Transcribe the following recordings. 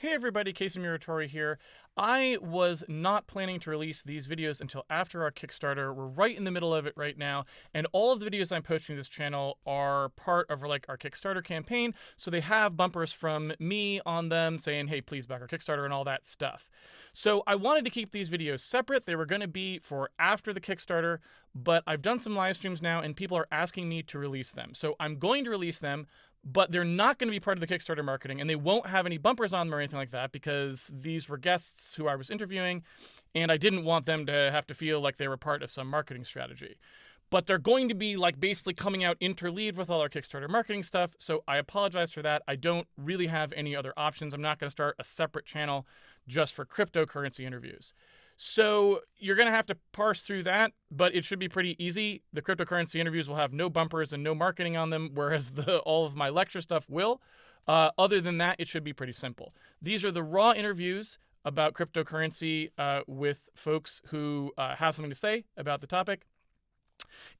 Hey everybody, Casey Muratori here. I was not planning to release these videos until after our Kickstarter. We're right in the middle of it right now, and all of the videos I'm posting to this channel are part of our Kickstarter campaign, so they have bumpers from me on them saying, hey, please back our Kickstarter and all that stuff. So I wanted to keep these videos separate. They were going to be for after the Kickstarter, but I've done some live streams now, and people are asking me to release them. So I'm going to release them, but they're not going to be part of the Kickstarter marketing, and they won't have any bumpers on them or anything like that because these were guests who I was interviewing, and I didn't want them to have to feel like they were part of some marketing strategy. But they're going to be like basically coming out interleaved with all our Kickstarter marketing stuff, so I apologize for that. I don't really have any other options. I'm not going to start a separate channel just for cryptocurrency interviews. So you're going to have to parse through that, but it should be pretty easy. The cryptocurrency interviews will have no bumpers and no marketing on them, whereas all of my lecture stuff will. Other than that, it should be pretty simple. These are the raw interviews about cryptocurrency with folks who have something to say about the topic.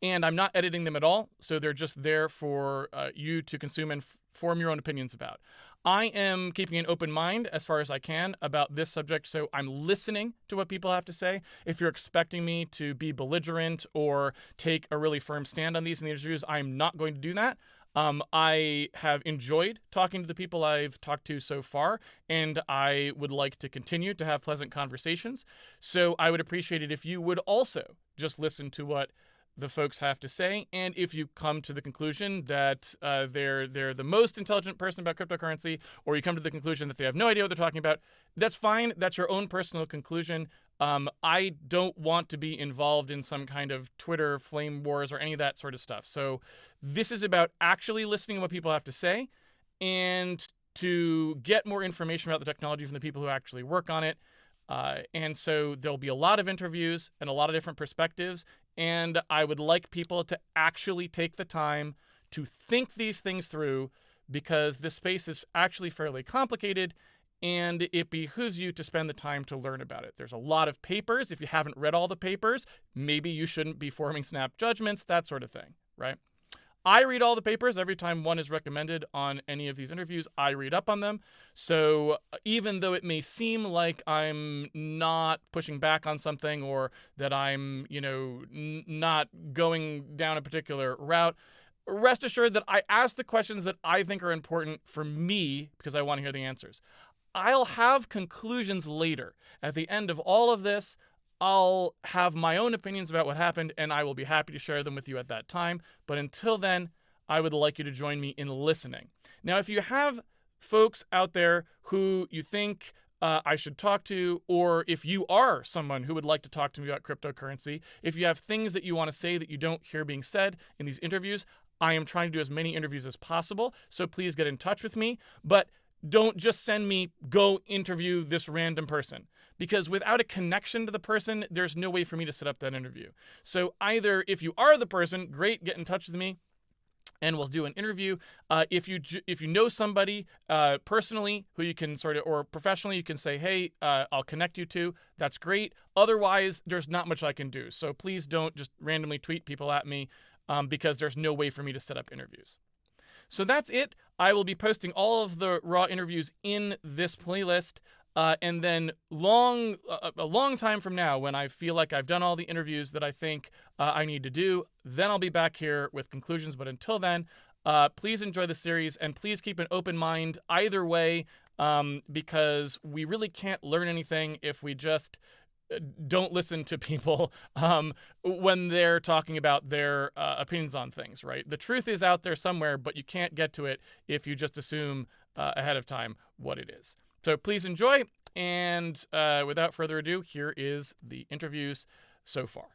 And I'm not editing them at all, so they're just there for you to consume and form your own opinions about. I am keeping an open mind as far as I can about this subject, so I'm listening to what people have to say. If you're expecting me to be belligerent or take a really firm stand on these in the interviews, I'm not going to do that. I have enjoyed talking to the people I've talked to so far, and I would like to continue to have pleasant conversations. So I would appreciate it if you would also just listen to what the folks have to say, and if you come to the conclusion that they're the most intelligent person about cryptocurrency, or you come to the conclusion that they have no idea what they're talking about, that's fine. That's your own personal conclusion. I don't want to be involved in some kind of Twitter flame wars or any of that sort of stuff. So this is about actually listening to what people have to say and to get more information about the technology from the people who actually work on it. And so there'll be a lot of interviews and a lot of different perspectives. And I would like people to actually take the time to think these things through, because this space is actually fairly complicated and it behooves you to spend the time to learn about it. There's a lot of papers. If you haven't read all the papers, maybe you shouldn't be forming snap judgments, that sort of thing, right? I read all the papers every time one is recommended on any of these interviews. I read up on them. So even though it may seem like I'm not pushing back on something or that I'm, not going down a particular route, rest assured that I ask the questions that I think are important for me because I want to hear the answers. I'll have conclusions later. At the end of all of this, I'll have my own opinions about what happened, and I will be happy to share them with you at that time. But until then, I would like you to join me in listening. Now, if you have folks out there who you think I should talk to, or if you are someone who would like to talk to me about cryptocurrency, if you have things that you want to say that you don't hear being said in these interviews, I am trying to do as many interviews as possible, so please get in touch with me. But don't just send me, go interview this random person, because without a connection to the person, there's no way for me to set up that interview. So either if you are the person, great, get in touch with me and we'll do an interview. If you know somebody personally who you can or professionally, you can say, hey, I'll connect you to, that's great. Otherwise, there's not much I can do. So please don't just randomly tweet people at me because there's no way for me to set up interviews. So that's it. I will be posting all of the raw interviews in this playlist. And then a long time from now, when I feel like I've done all the interviews that I think I need to do, then I'll be back here with conclusions. But until then, please enjoy the series and please keep an open mind either way, because we really can't learn anything if we just don't listen to people when they're talking about their opinions on things, right? The truth is out there somewhere, but you can't get to it if you just assume ahead of time what it is. So please enjoy, and without further ado, here is the interviews so far.